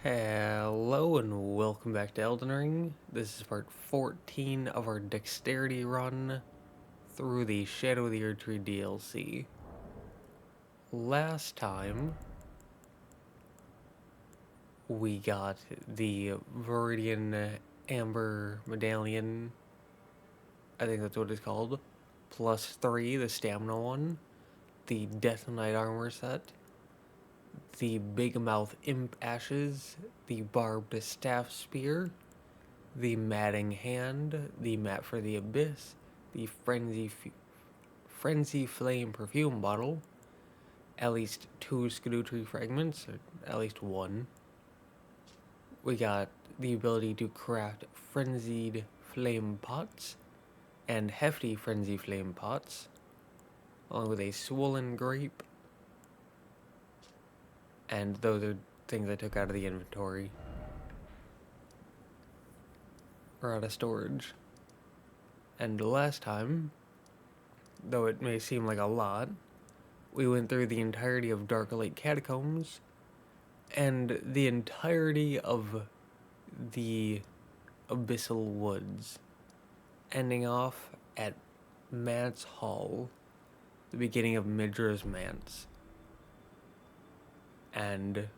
Hello and welcome back to Elden Ring. This is part 14 of our dexterity run through the Shadow of the Erdtree DLC. Last time, we got the Viridian Amber Medallion, I think that's what it's called, +3, the stamina one, the Death Knight armor set, the Big Mouth Imp Ashes, the Barbed Staff Spear, the Matting Hand, the Mat for the Abyss, the Frenzy Flame Perfume Bottle, at least 2 Scadutree Fragments, or at least 1. We got the ability to craft Frenzied Flame Pots and Hefty Frenzy Flame Pots, along with a Swollen Grape, and those are things I took out of the inventory. Or out of storage. And last time, though it may seem like a lot, we went through the entirety of Dark Lake Catacombs and the entirety of the Abyssal Woods, ending off at Mance Hall, the beginning of Midras Manse. And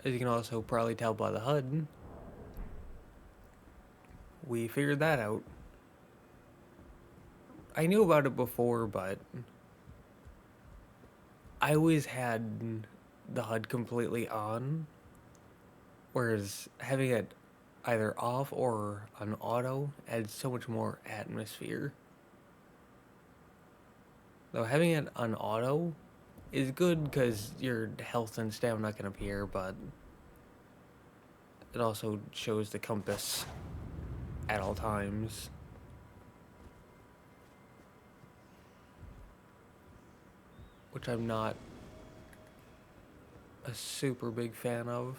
as you can also probably tell by the HUD, we figured that out. I knew about it before, but I always had the HUD completely on, whereas having it either off or on auto adds so much more atmosphere. Though having it on auto is good because your health and stamina can appear, but it also shows the compass at all times. Which I'm not a super big fan of.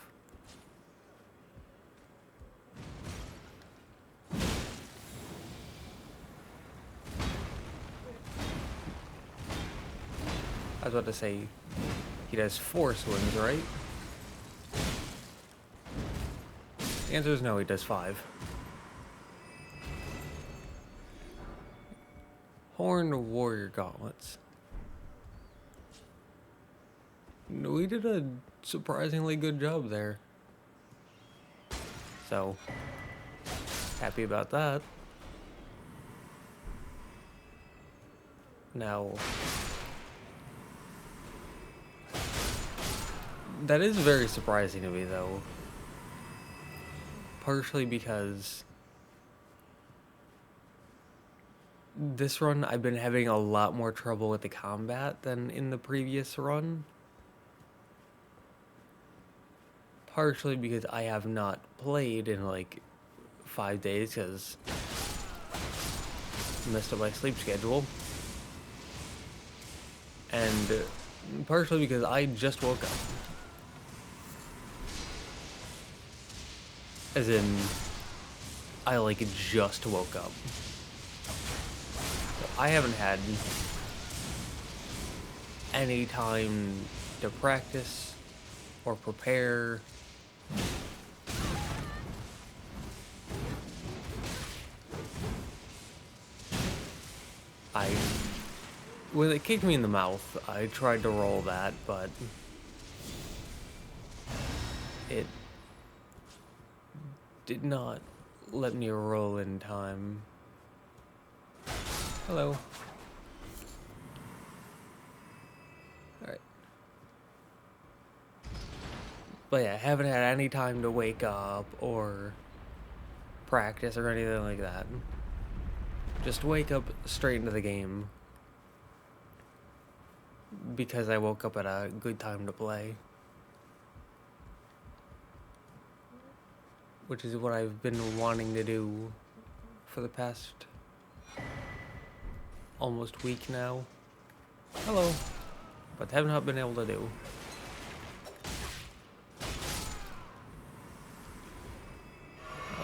I was about to say, he does 4 swings, right? The answer is no, he does 5. Horned Warrior Gauntlets. We did a surprisingly good job there. So, happy about that. Now, that is very surprising to me, though. Partially because this run I've been having a lot more trouble with the combat than in the previous run. Partially because I have not played in like 5 days because I messed up my sleep schedule. And partially because I just woke up. As in, I like just woke up. So I haven't had any time to practice or prepare. When it kicked me in the mouth, I tried to roll that, but it did not let me roll in time. Hello. Alright. But yeah, I haven't had any time to wake up or practice or anything like that. Just wake up straight into the game. Because I woke up at a good time to play. Which is what I've been wanting to do for the past almost week now. Hello. But have not been able to do.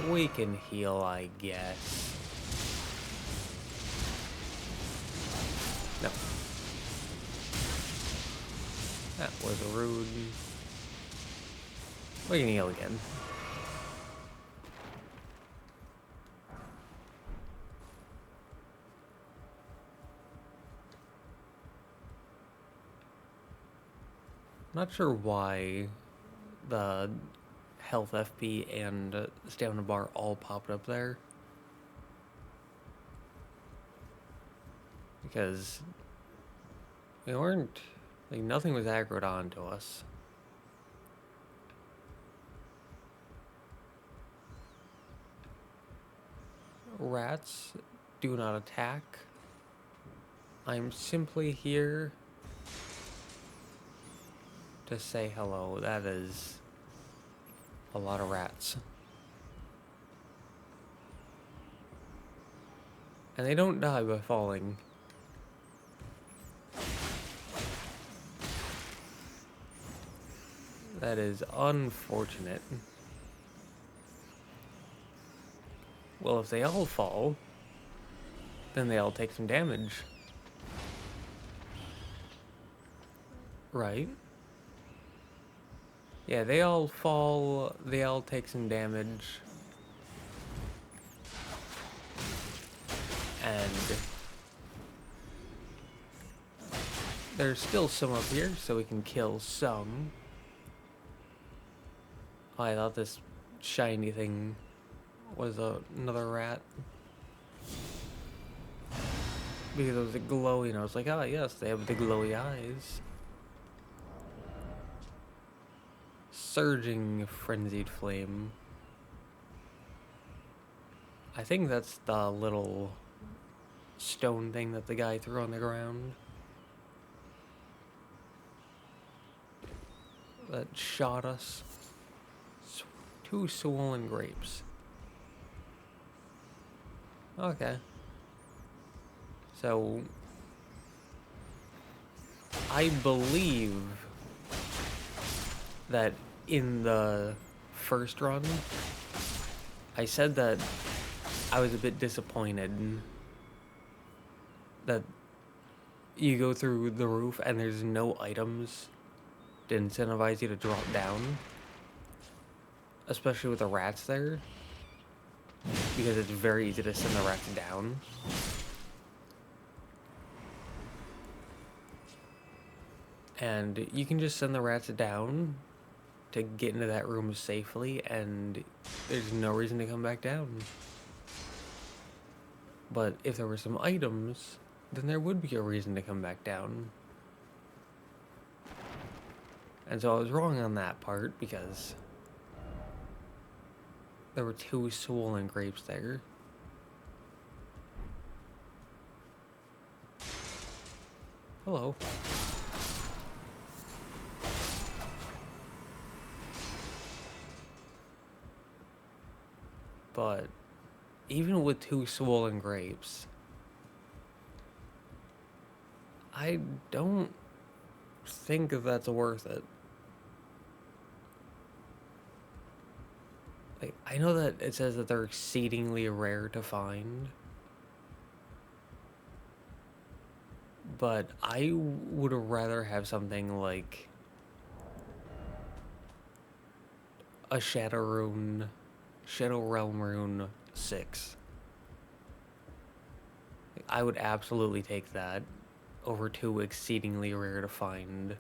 We can heal, I guess. No. That was rude. We can heal again. Not sure why the health FP and stamina bar all popped up there. Because we weren't, like, nothing was aggroed onto us. Rats do not attack. I'm simply here to say hello. That is a lot of rats. And they don't die by falling. That is unfortunate. Well, if they all fall, then they all take some damage. Right? Yeah, they all fall, they all take some damage. And there's still some up here, so we can kill some. Oh, I thought this shiny thing was another rat. Because it was glowy, and I was like, ah, yes, they have the glowy eyes. Surging Frenzied Flame. I think that's the little stone thing that the guy threw on the ground. That shot us. 2 swollen grapes. Okay. So, I believe that in the first run, I said that I was a bit disappointed that you go through the roof and there's no items to incentivize you to drop down, especially with the rats there, because it's very easy to send the rats down. And you can just send the rats down to get into that room safely, and there's no reason to come back down. But if there were some items, then there would be a reason to come back down. And so I was wrong on that part, because there were 2 swollen grapes there. Hello. But even with 2 swollen grapes, I don't think that's worth it. Like, I know that it says that they're exceedingly rare to find, but I would rather have something like a Shadow Realm Rune 6. I would absolutely take that over 2 exceedingly rare to find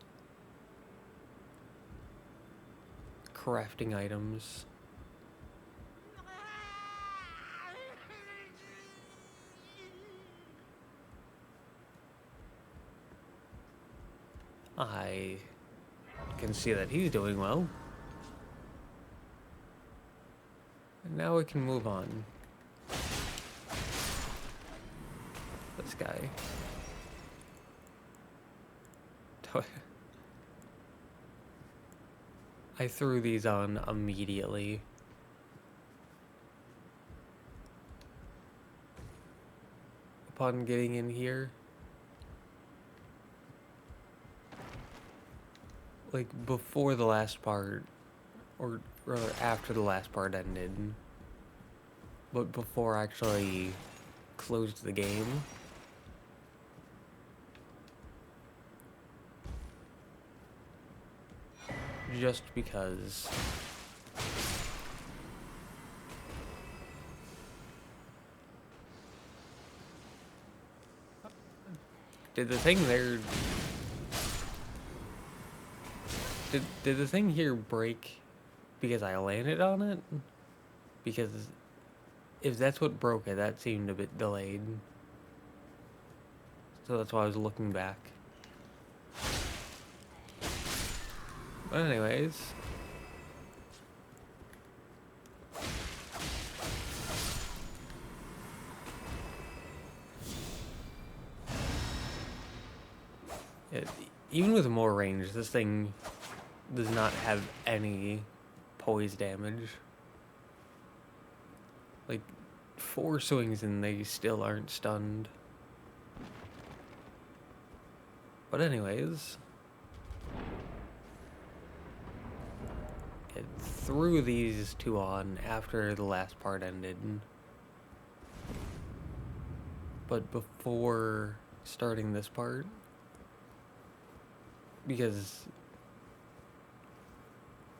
crafting items. I can see that he's doing well. And now we can move on. This guy. I threw these on immediately. Upon getting in here. Like, before the last part, or rather after the last part ended, but before I actually closed the game. Just because Did the thing there... Did the thing here break because I landed on it? Because if that's what broke it, that seemed a bit delayed. So that's why I was looking back. But anyways... even with more range, this thing does not have any poise damage. Like, 4 swings and they still aren't stunned. But anyways... it threw these 2 on after the last part ended. But before starting this part... because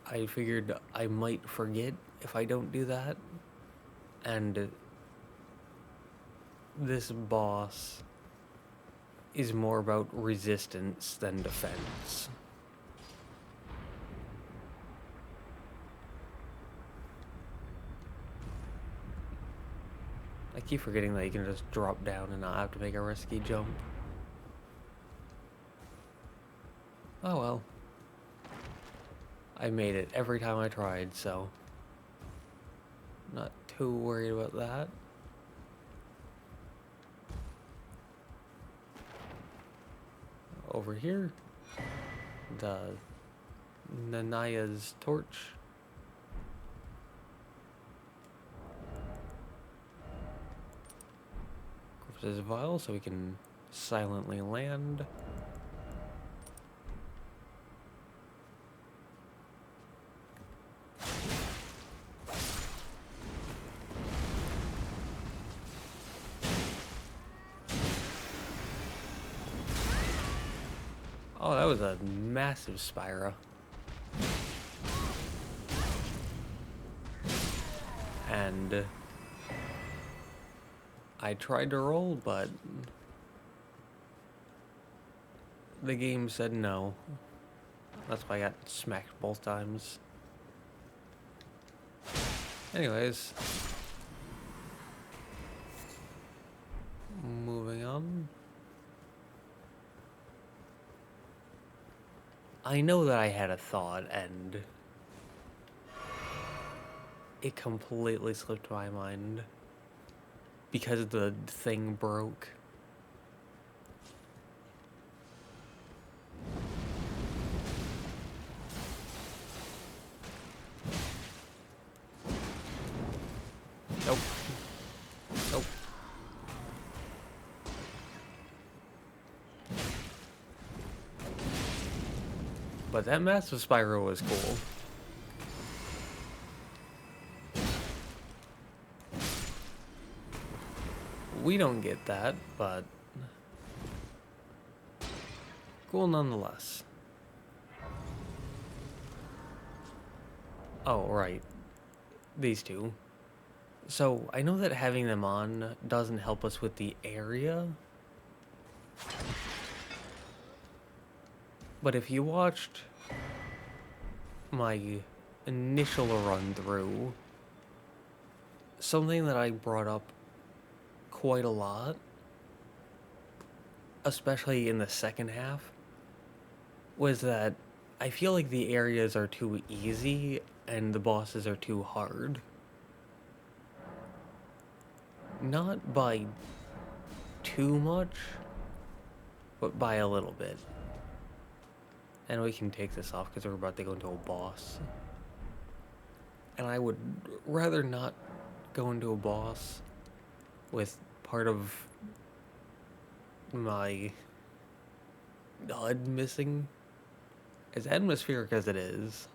I figured I might forget if I don't do that, and this boss is more about resistance than defense. I keep forgetting that you can just drop down and not have to make a risky jump. Oh well. I made it every time I tried, so... not too worried about that. Over here, the Nanaya's torch. Corpse's vial, so we can silently land. Oh, that was a massive Spyro. And I tried to roll, but the game said no. That's why I got smacked both times. Anyways. Moving on. I know that I had a thought, and it completely slipped my mind because the thing broke. Nope. Nope. But that massive Spyro was cool. We don't get that, but cool nonetheless. Oh, right. These two. So, I know that having them on doesn't help us with the area. But if you watched my initial run through, something that I brought up quite a lot, especially in the second half, was that I feel like the areas are too easy and the bosses are too hard. Not by too much, but by a little bit. And we can take this off because we're about to go into a boss. And I would rather not go into a boss with part of my HUD missing. As atmospheric as it is.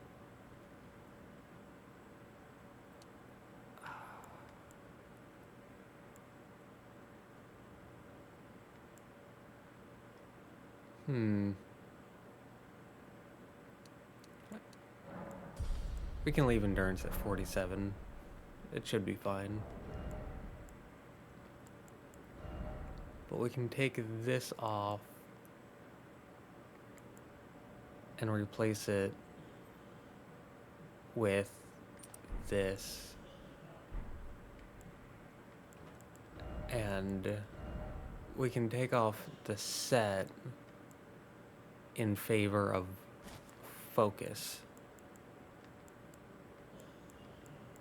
We We can leave endurance at 47. It should be fine. But we can take this off and replace it with this. And we can take off the set in favor of focus.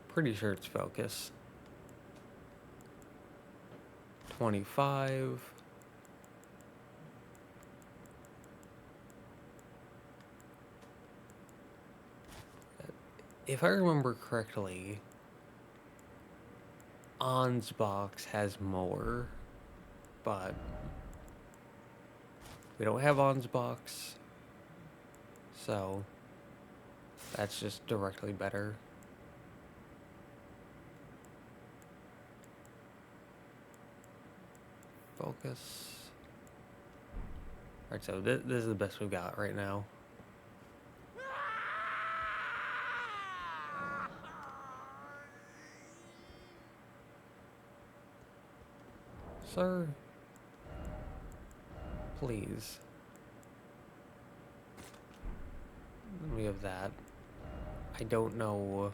Pretty sure it's focus. 25. If I remember correctly, On's box has more, but we don't have On's box, so that's just directly better. Focus. Alright, so this is the best we've got right now. Sir, please. We have that. I don't know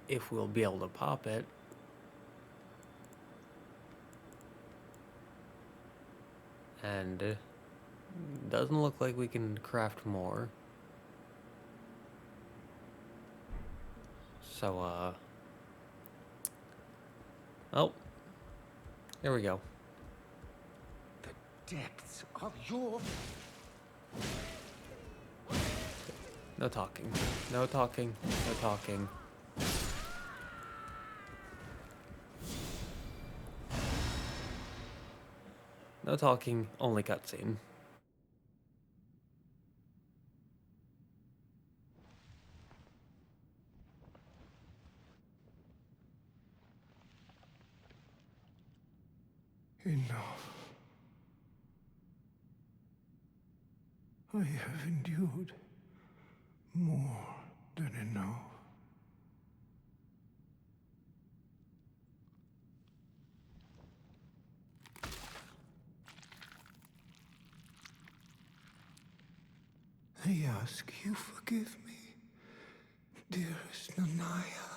if we'll be able to pop it. And doesn't look like we can craft more. So, oh, there we go. The depths of your... No talking. No talking. No talking. No talking, only cutscene. Enough. I have endured more than enough. I ask you forgive me, dearest Nanaya.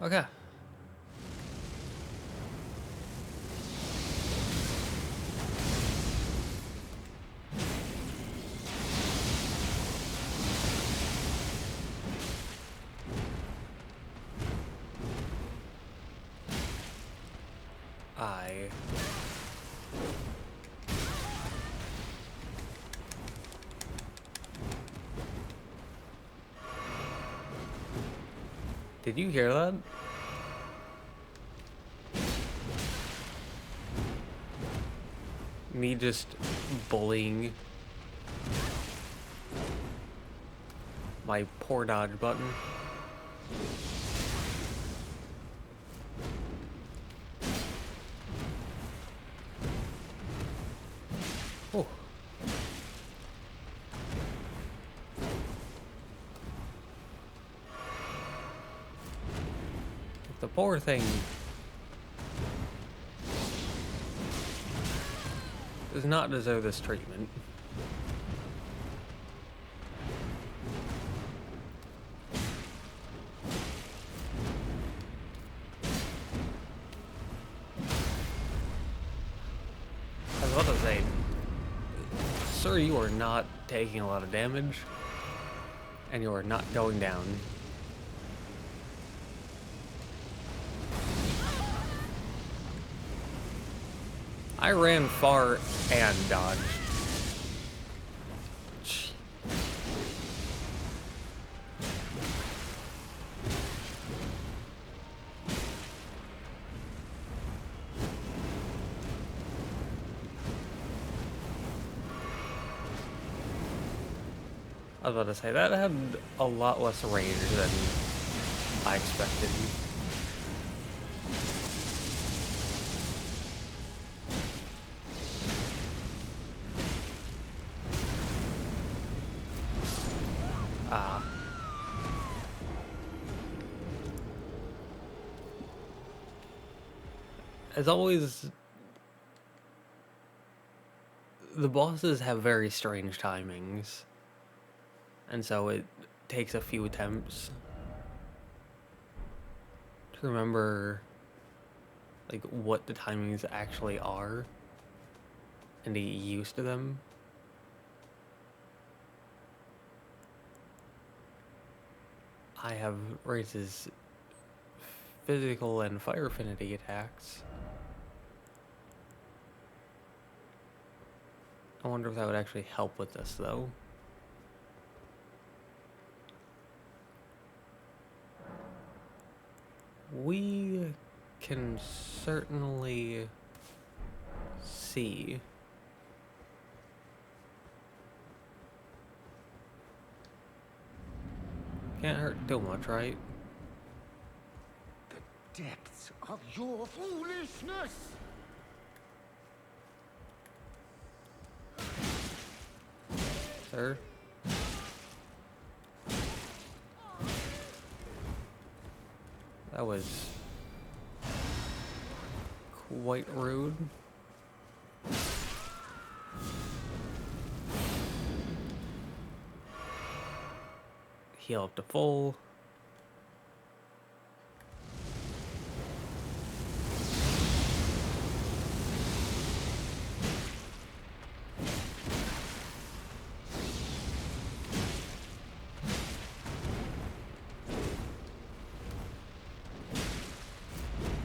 Okay. Did you hear that? Me just bullying my poor dodge button. Oh. The poor thing does not deserve this treatment. sir, you are not taking a lot of damage, and you are not going down. I ran far and dodged. I was about to say, that had a lot less range than I expected. Ah. As always, the bosses have very strange timings. And so it takes a few attempts to remember, like, what the timings actually are and to get used to them. I have raises physical and fire affinity attacks. I wonder if that would actually help with this, though. We can certainly see. Can't hurt too much, right? The depths of your foolishness! Sir? That was quite rude. Heal up to full.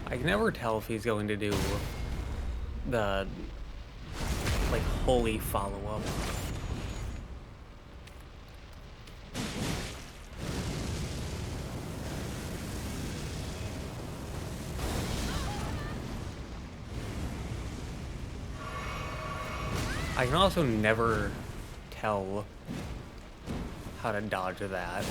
I can never tell if he's going to do the, like, holy follow-up. I can also never tell how to dodge that.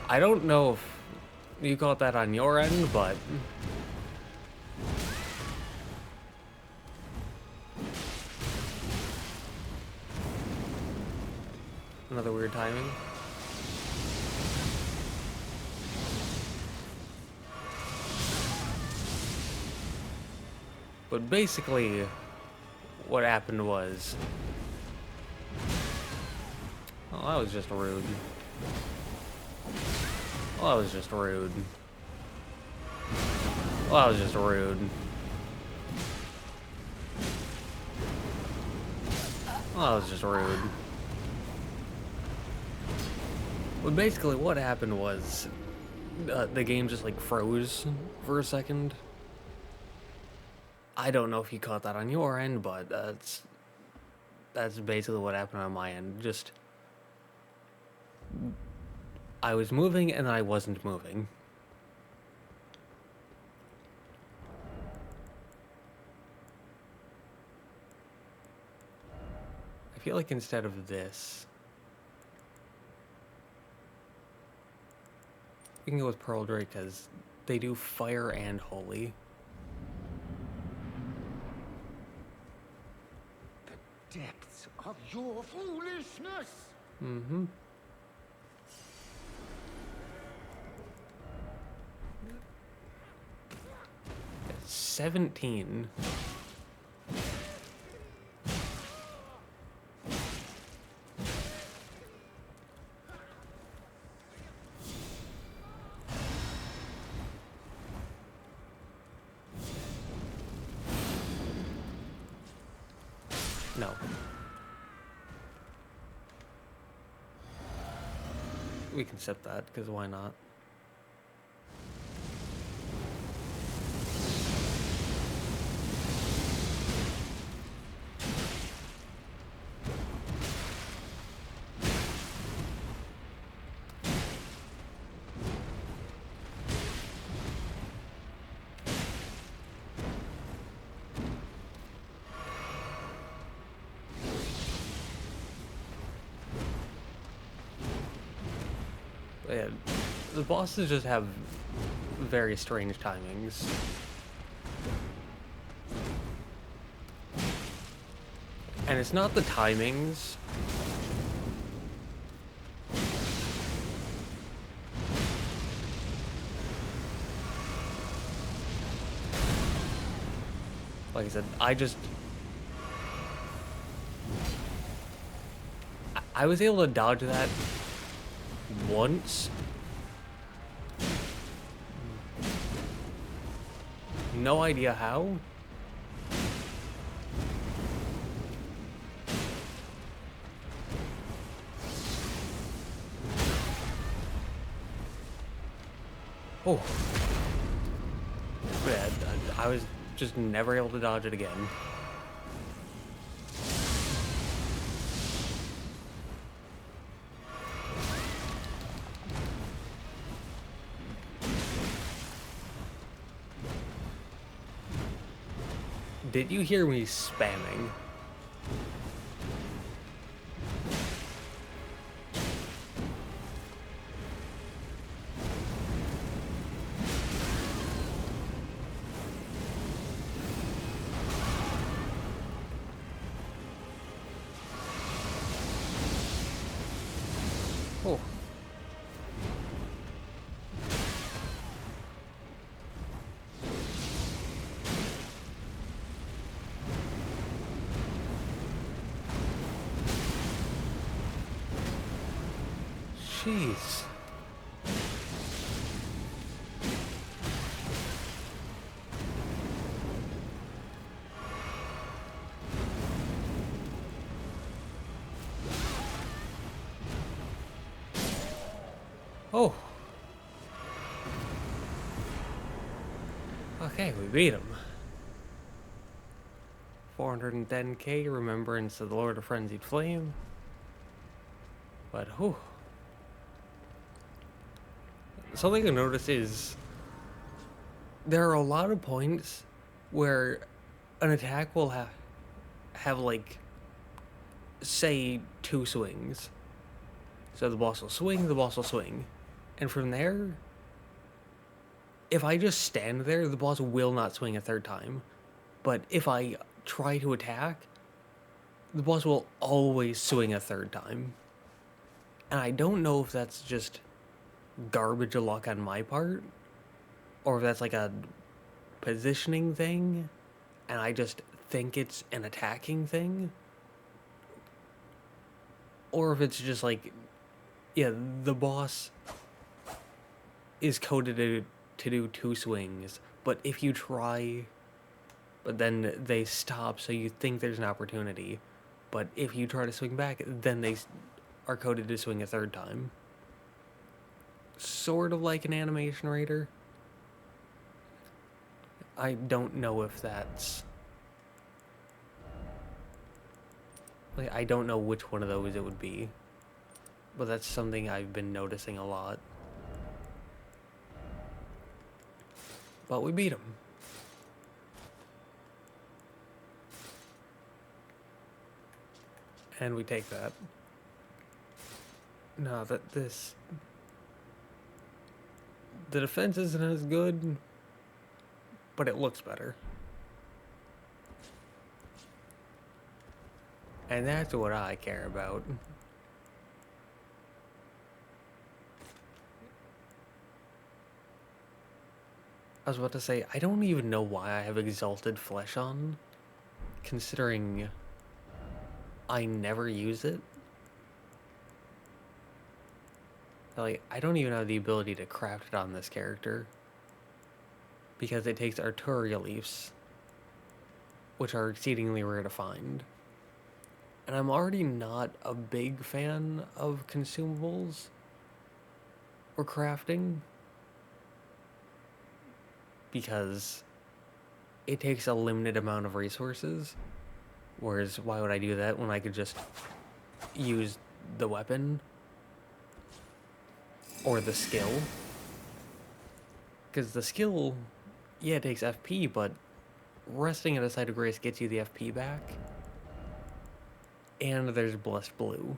I don't know if you caught that on your end, but another weird timing. But basically, what happened was... Oh, that was just rude. Oh, that was just rude. Oh, that was just rude. Oh, that was just rude. But basically, what happened was... the game just, like, froze for a second. I don't know if you caught that on your end, but that's basically what happened on my end. Just... I was moving, and I wasn't moving. I feel like instead of this... we can go with Pearl Drake, because they do fire and holy. The depths of your foolishness! Mm-hmm. 17. No. We can sip that, because why not? But yeah, the bosses just have very strange timings. And it's not the timings. Like I said, I was able to dodge that once. No idea how. Oh. Yeah, I was just never able to dodge it again. Did you hear me spamming? Oh. Jeez. Oh. Okay, we beat him. 410k Remembrance of the Lord of Frenzied Flame. But, whew. Something I noticed is there are a lot of points where an attack will have like, say, 2 swings. So the boss will swing, the boss will swing. And from there, if I just stand there, the boss will not swing a 3rd time. But if I try to attack, the boss will always swing a 3rd time. And I don't know if that's just garbage of luck on my part, or if that's like a positioning thing, and I just think it's an attacking thing. Or if it's just like, yeah, the boss is coded to do 2 swings, but if you try, but then they stop, so you think there's an opportunity. But if you try to swing back, then they are coded to swing a 3rd time. Sort of like an animation raider. I don't know if that's... like, I don't know which one of those it would be. But that's something I've been noticing a lot. But we beat him. And we take that. No, the defense isn't as good, but it looks better. And that's what I care about. I was about to say, I don't even know why I have Exalted Flesh on, considering I never use it. Like, I don't even have the ability to craft it on this character, because it takes artillery leaves, which are exceedingly rare to find. And I'm already not a big fan of consumables or crafting because it takes a limited amount of resources. Whereas, why would I do that when I could just use the weapon or the skill? Because the skill, yeah, it takes FP, but resting at a site of grace gets you the FP back. And there's Blessed Blue.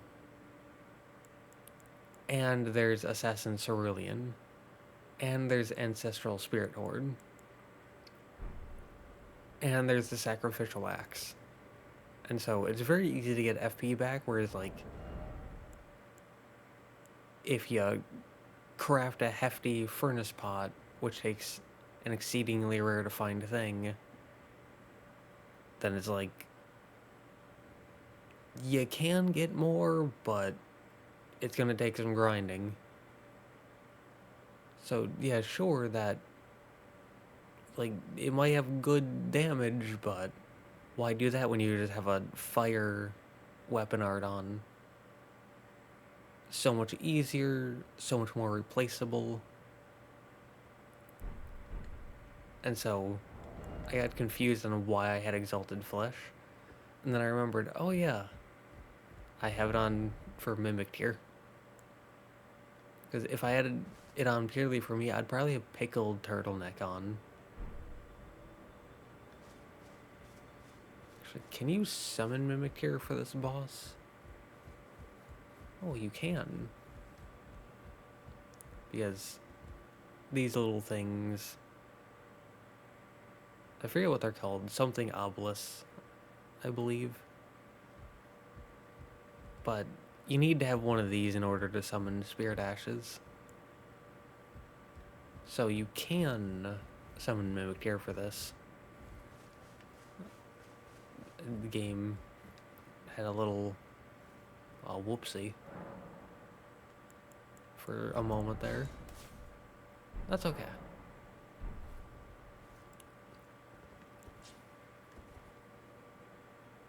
And there's Assassin Cerulean. And there's Ancestral Spirit Horde. And there's the Sacrificial Axe. And so it's very easy to get FP back, whereas, like, if you craft a hefty furnace pot, which takes an exceedingly rare to find thing, then it's like, you can get more, but it's gonna take some grinding. So, yeah, sure, that, like, it might have good damage, but why do that when you just have a fire weapon art on? So much easier, so much more replaceable. And so I got confused on why I had Exalted Flesh. And then I remembered, oh yeah, I have it on for Mimic Tier. Because if I had it on purely for me, I'd probably have Pickled Turtleneck on. Actually, can you summon Mimic Tier for this boss? Oh, you can. Because these little things, I forget what they're called, something obelisk, I believe. But you need to have one of these in order to summon Spirit Ashes. So you can summon Mimic Tear for this. The game had a little whoopsie for a moment there. That's okay.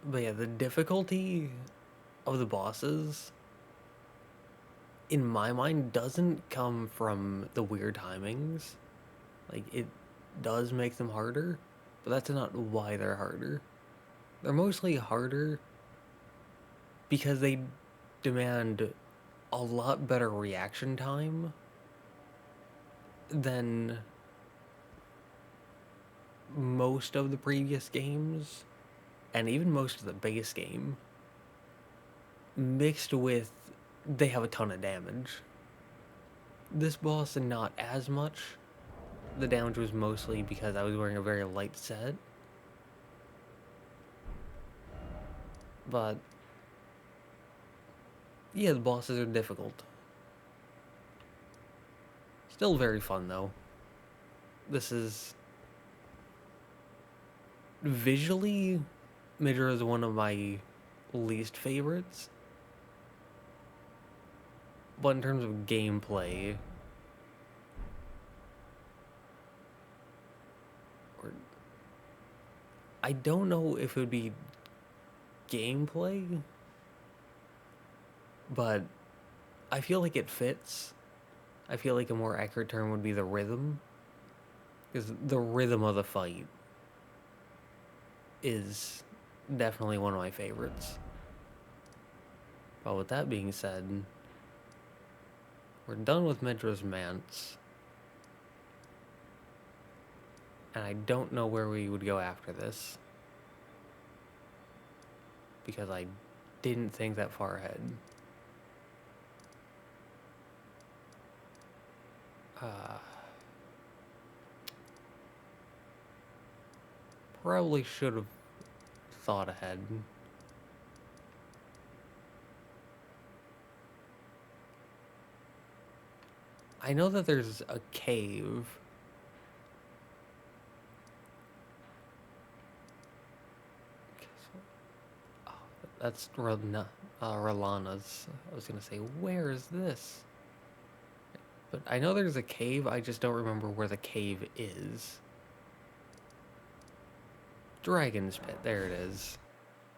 But yeah, the difficulty of the bosses, in my mind, doesn't come from the weird timings. Like, it does make them harder, but that's not why they're harder. They're mostly harder because they demand a lot better reaction time than most of the previous games, and even most of the base game, mixed with they have a ton of damage. This boss, not as much. The damage was mostly because I was wearing a very light set. But yeah, the bosses are difficult. Still very fun, though. This is... Visually, Midra is one of my least favorites. But in terms of gameplay... I don't know if it would be gameplay, but I feel like it fits. I feel like a more accurate term would be the rhythm, because the rhythm of the fight is definitely one of my favorites. But with that being said, we're done with Midras Manse, and I don't know where we would go after this, because I didn't think that far ahead. Probably should have thought ahead. I know that there's a cave. Oh, that's Rolana's. I was gonna say, where is this? But I know there's a cave, I just don't remember where the cave is. Dragon's Pit, there it is.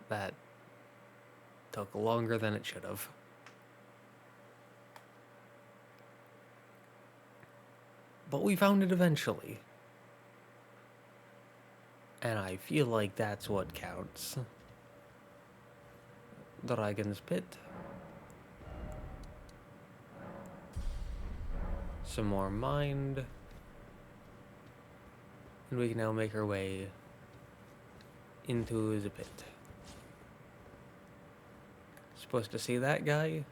That Took longer than it should have. But we found it eventually. And I feel like that's what counts. Dragon's Pit. Some more mind. And we can now make our way into the pit. Supposed to see that guy?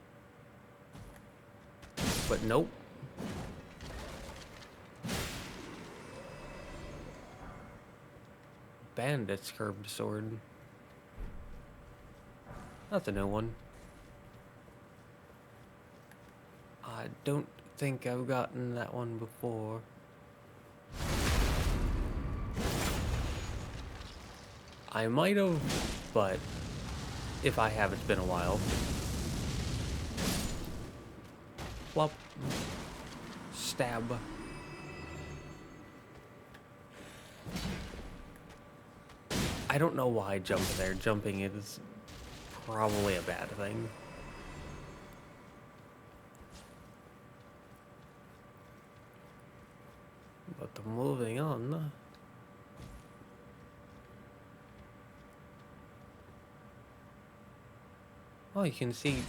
But nope. Bandit's curved sword. That's a new one. I don't think I've gotten that one before. I might have, but if I have, it's been a while. Flop. Stab. I don't know why I jumped there. Jumping is probably a bad thing. But moving on. Oh, you can see.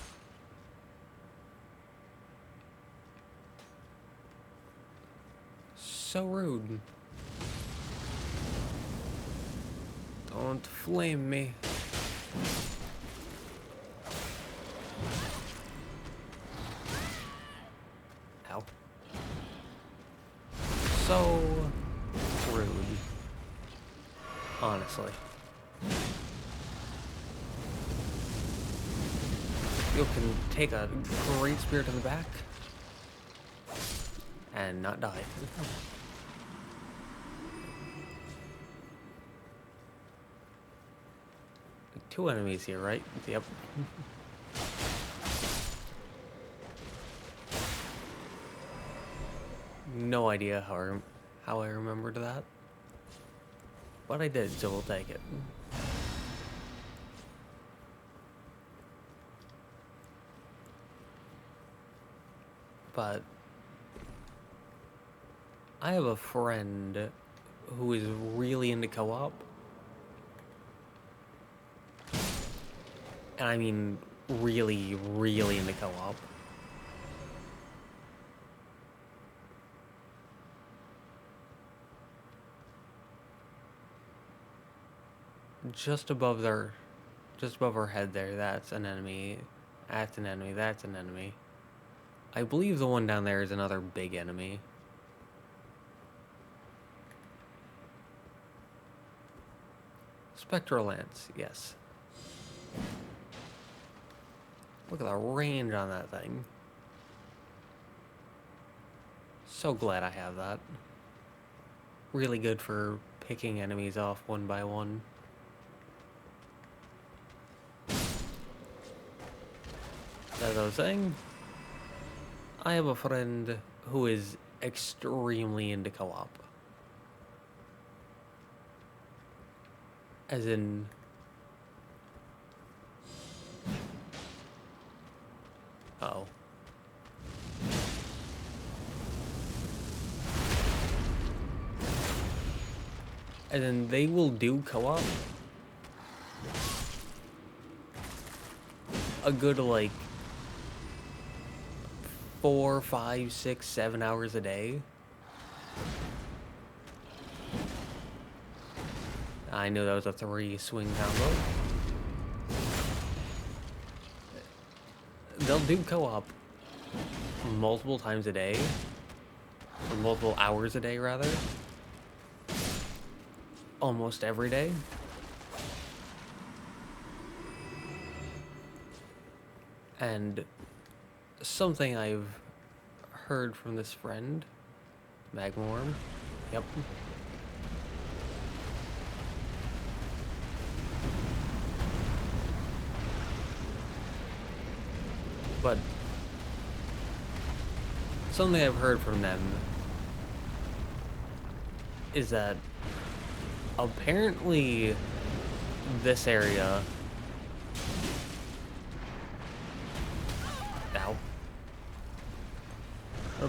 So rude. Don't flame me. Ow. So rude. Honestly. You can take a great spear to the back and not die. Two enemies here, right? Yep. No idea how I remembered that. But I did, so we'll take it. But I have a friend who is really into co-op. And I mean really, really into co-op. Just above her head there, that's an enemy. That's an enemy, that's an enemy. I believe the one down there is another big enemy. Spectral Lance, yes. Look at the range on that thing. So glad I have that. Really good for picking enemies off one by one. As I was saying, I have a friend who is extremely into co-op. As in... Uh-oh. And then they will do co-op a good, like, 4, 5, 6, 7 hours a day. I knew that was a 3 swing combo. They'll do co-op multiple times a day. Or multiple hours a day, rather. Almost every day. And something I've heard from this friend, Magmorm. Yep. But something I've heard from them is that apparently this area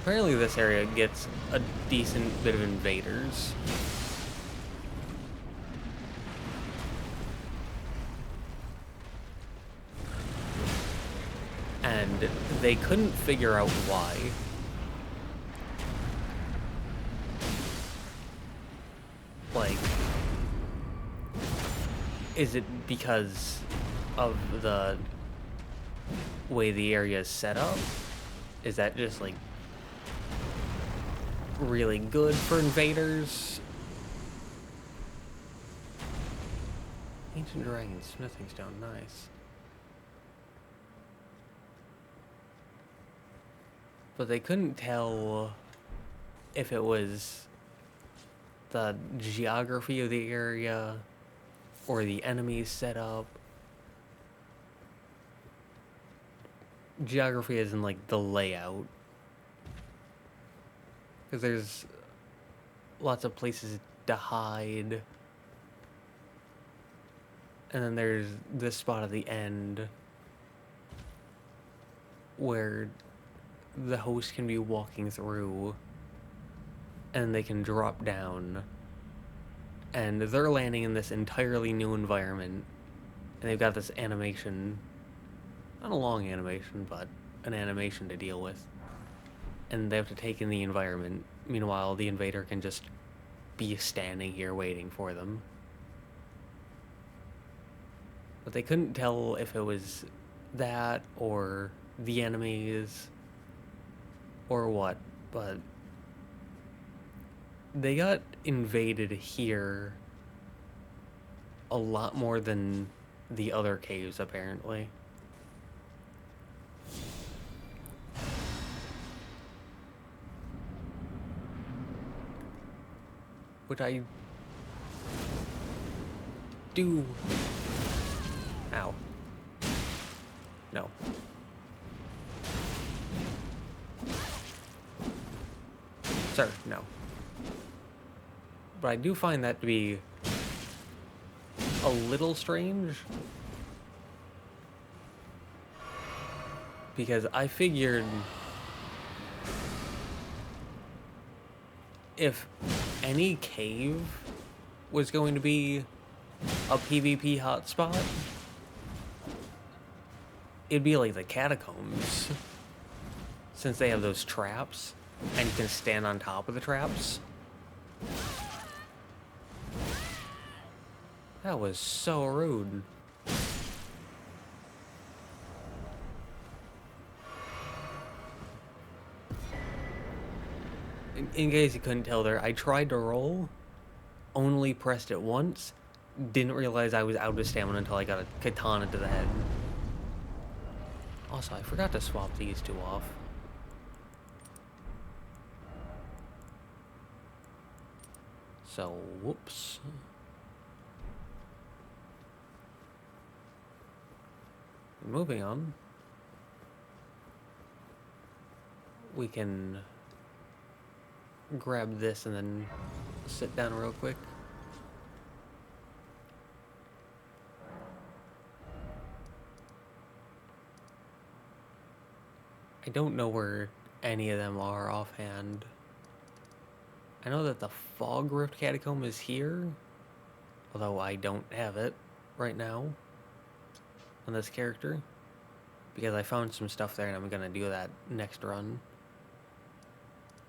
Apparently this area gets a decent bit of invaders. And they couldn't figure out why. Like, is it because of the way the area is set up? Is that just, like, really good for invaders? Ancient Dragon Smithing Stone, nice. But they couldn't tell if it was the geography of the area or the enemies set up. Geography is in, like, the layout. Because there's lots of places to hide. And then there's this spot at the end where the host can be walking through and they can drop down. And they're landing in this entirely new environment. And they've got this animation. Not a long animation, but an animation to deal with. And they have to take in the environment. Meanwhile, the invader can just be standing here waiting for them. But they couldn't tell if it was that or the enemies or what, but they got invaded here a lot more than the other caves, apparently. Which I do. Ow. No. Sir, no. But I do find that to be a little strange. Because I figured if any cave was going to be a PvP hotspot, it'd be like the catacombs, since they have those traps and you can stand on top of the traps. That was so rude. In case you couldn't tell there, I tried to roll, only pressed it once, didn't realize I was out of stamina until I got a katana to the head. Also, I forgot to swap these two off. So, whoops. Moving on. We can grab this and then sit down real quick. I don't know where any of them are offhand. I know that the Fog Rift Catacomb is here, although I don't have it right now on this character, because I found some stuff there and I'm gonna do that next run.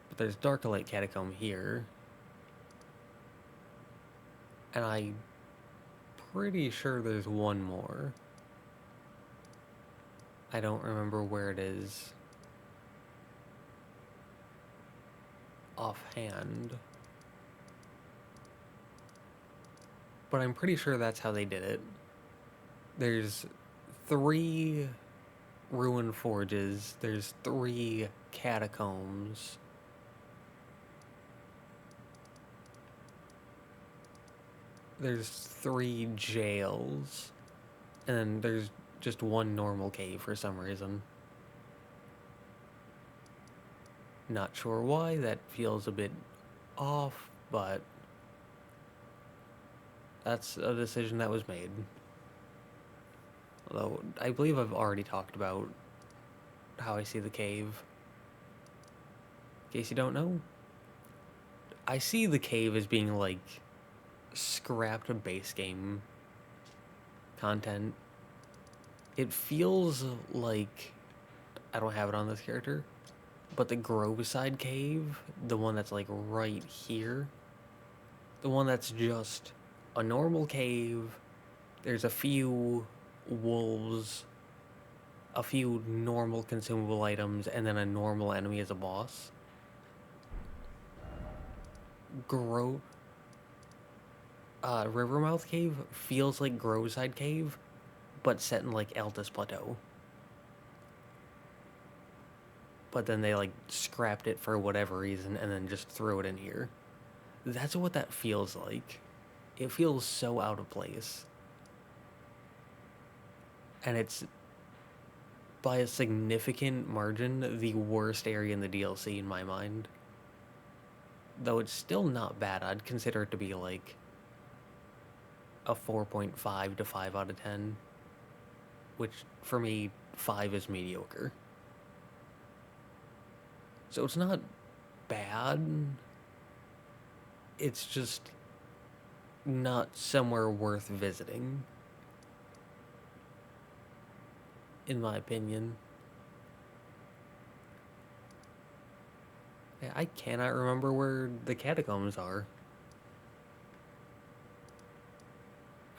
But there's Darklight Catacomb here, and I'm pretty sure there's one more. I don't remember where it is offhand, but I'm pretty sure that's how they did it. There's 3 ruined forges, there's 3 catacombs, there's 3 jails, and then there's just one normal cave for some reason. Not sure why, that feels a bit off, but that's a decision that was made. Although, I believe I've already talked about how I see the cave. In case you don't know, I see the cave as being like scrapped base game content. It feels like, I don't have it on this character, but the Groveside cave, the one that's like right here, the one that's just a normal cave, there's a few wolves, a few normal consumable items, and then a normal enemy as a boss. Rivermouth Cave feels like Groveside Cave, but set in like Altus Plateau. But then they like scrapped it for whatever reason and then just threw it in here. That's what that feels like. It feels so out of place. And it's, by a significant margin, the worst area in the DLC in my mind. Though it's still not bad. I'd consider it to be like a 4.5 to 5 out of 10. Which, for me, 5 is mediocre. So it's not bad. It's just not somewhere worth visiting, in my opinion. I cannot remember where the catacombs are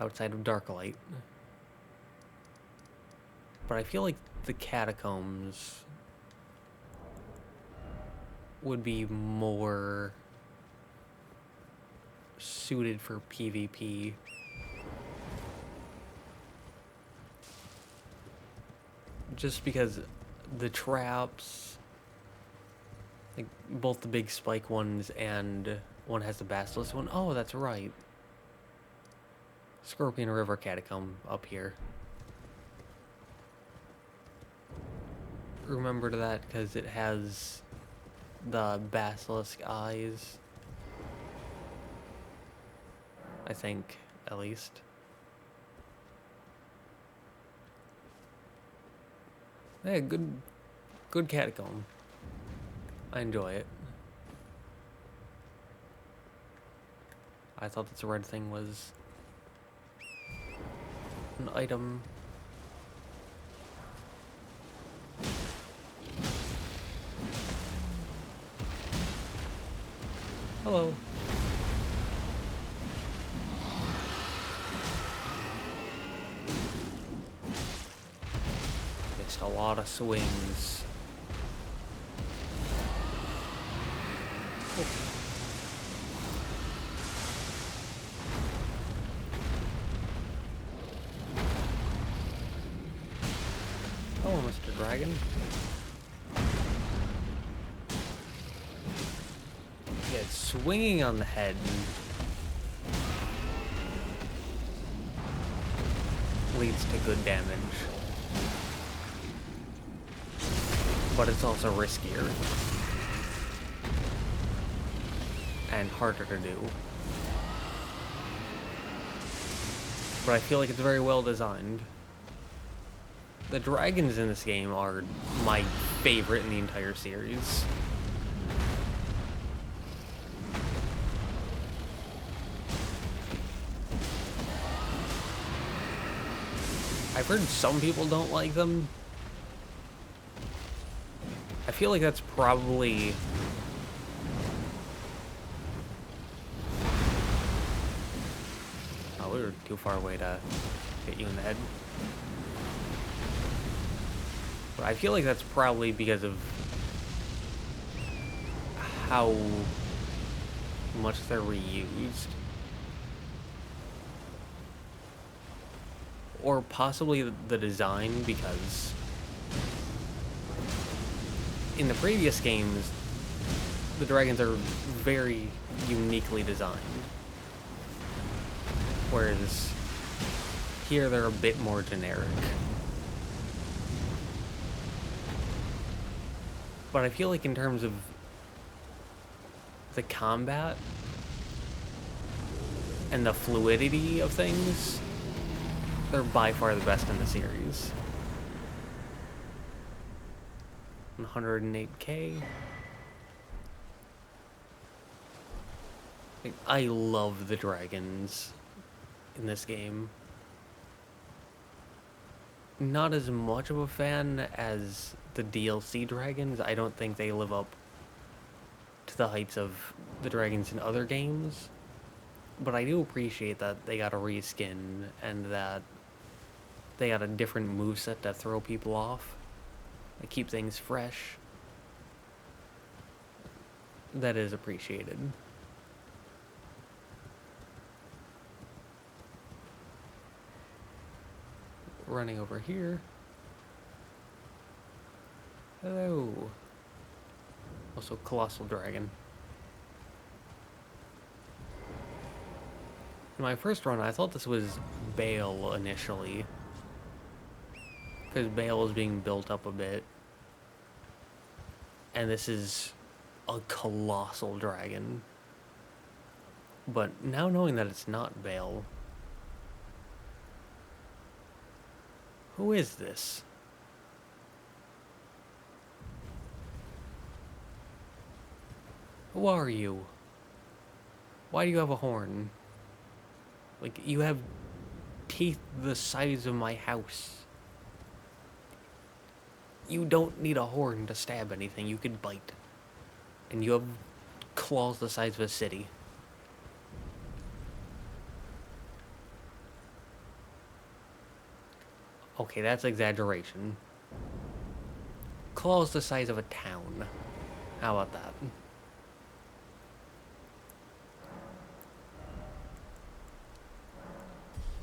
outside of Darklight. But I feel like the catacombs would be more suited for PvP. Just because the traps, like both the big spike ones and one has the basilisk one. Oh, that's right. Scorpion River Catacomb up here. Remember that because it has the basilisk eyes. I think, at least. Yeah, good catacomb. I enjoy it. I thought this red thing was an item. Hello. It's a lot of swings. Oh. Hello, Mr. Dragon. Yeah, it's swinging on the head leads to good damage. But it's also riskier and harder to do. But I feel like it's very well designed. The dragons in this game are my favorite in the entire series. I've heard some people don't like them. I feel like that's probably... Oh, we were too far away to hit you in the head. But I feel like that's probably because of how much they're reused. Or possibly the design, because in the previous games, the dragons are very uniquely designed. Whereas here they're a bit more generic. But I feel like in terms of the combat and the fluidity of things, they're by far the best in the series. 108k. Like, I love the dragons in this game. Not as much of a fan as the DLC dragons. I don't think they live up to the heights of the dragons in other games. But I do appreciate that they got a reskin and that they got a different moveset to throw people off. They keep things fresh. That is appreciated. Running over here. Hello. Also, Colossal Dragon. In my first run, I thought this was Bale initially. Because Bale was being built up a bit. And this is a Colossal Dragon. But now knowing that it's not Bale... Who is this? Who are you? Why do you have a horn? Like, you have teeth the size of my house. You don't need a horn to stab anything, you could bite. And you have claws the size of a city. Okay, that's exaggeration. Claws the size of a town. How about that?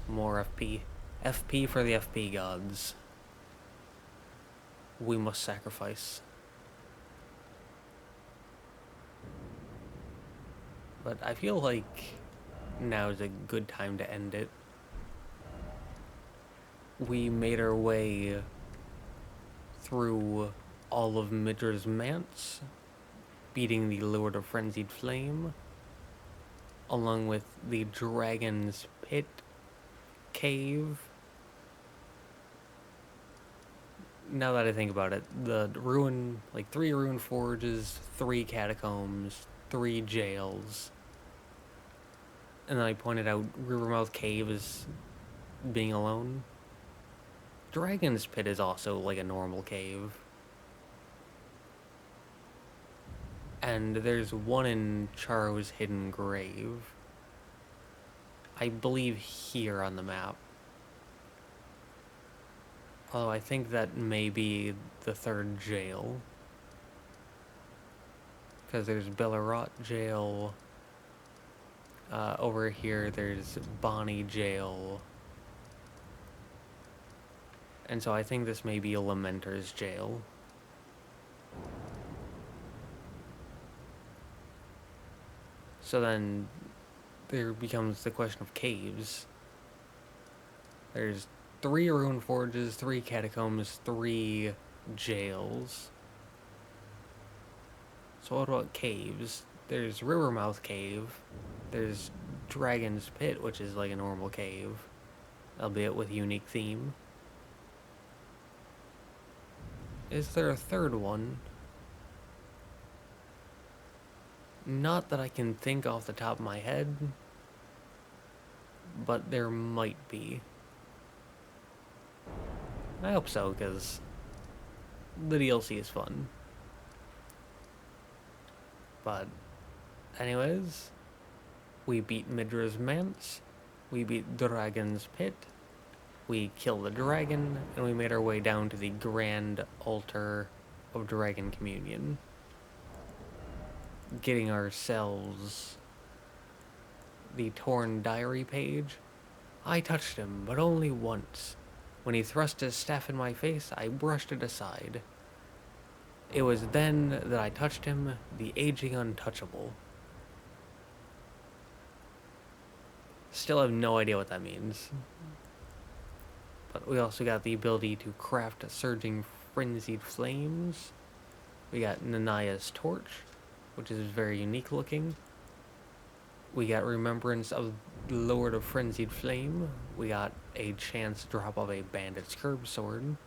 More FP. FP for the FP gods. We must sacrifice. But I feel like now is a good time to end it. We made our way through all of Midras Manse, beating the Lord of Frenzied Flame, along with the Dragon's Pit cave. Now that I think about it, the ruin, like 3 ruin forges, 3 catacombs, 3 jails. And then I pointed out Rivermouth Cave as being alone. Dragon's Pit is also like a normal cave. And there's one in Charo's Hidden Grave. I believe here on the map. Although I think that may be the 3rd jail. Because there's Bellerot Jail. Over here there's Bonnie Jail. And so I think this may be a Lamenter's Jail. So then there becomes the question of caves. There's 3 ruin forges, 3 catacombs, 3 jails. So what about caves? There's Rivermouth Cave. There's Dragon's Pit, which is like a normal cave, albeit with unique theme. Is there a 3rd one? Not that I can think off the top of my head, but there might be. I hope so, because the DLC is fun. But, anyways, we beat Midras Manse, we beat Dragon's Pit, we killed the dragon, and we made our way down to the Grand Altar of Dragon Communion. Getting ourselves the torn diary page. I touched him, but only once. When he thrust his staff in my face, I brushed it aside. It was then that I touched him, the aging untouchable. Still have no idea what that means. But we also got the ability to craft surging frenzied flames. We got Nanaya's torch, which is very unique looking. We got Remembrance of the Lord of Frenzied Flame. We got a chance drop of a Bandit's Curb Sword.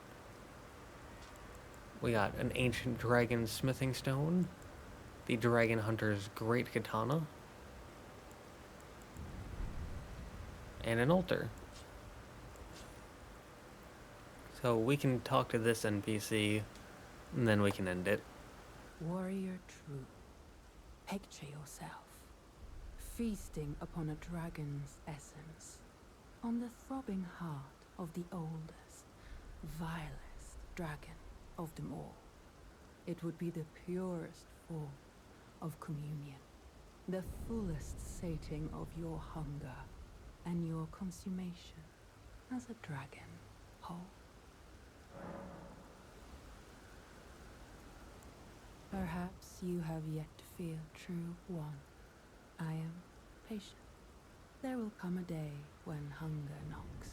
We got an Ancient Dragon Smithing Stone. The Dragon Hunter's Great Katana. and an altar. So we can talk to this NPC, and then we can end it. Warrior true, picture yourself feasting upon a dragon's essence, on the throbbing heart of the oldest, vilest dragon of them all. It would be the purest form of communion, the fullest sating of your hunger and your consummation as a dragon whole. Perhaps you have yet to feel true one. I am patient. There will come a day when hunger knocks,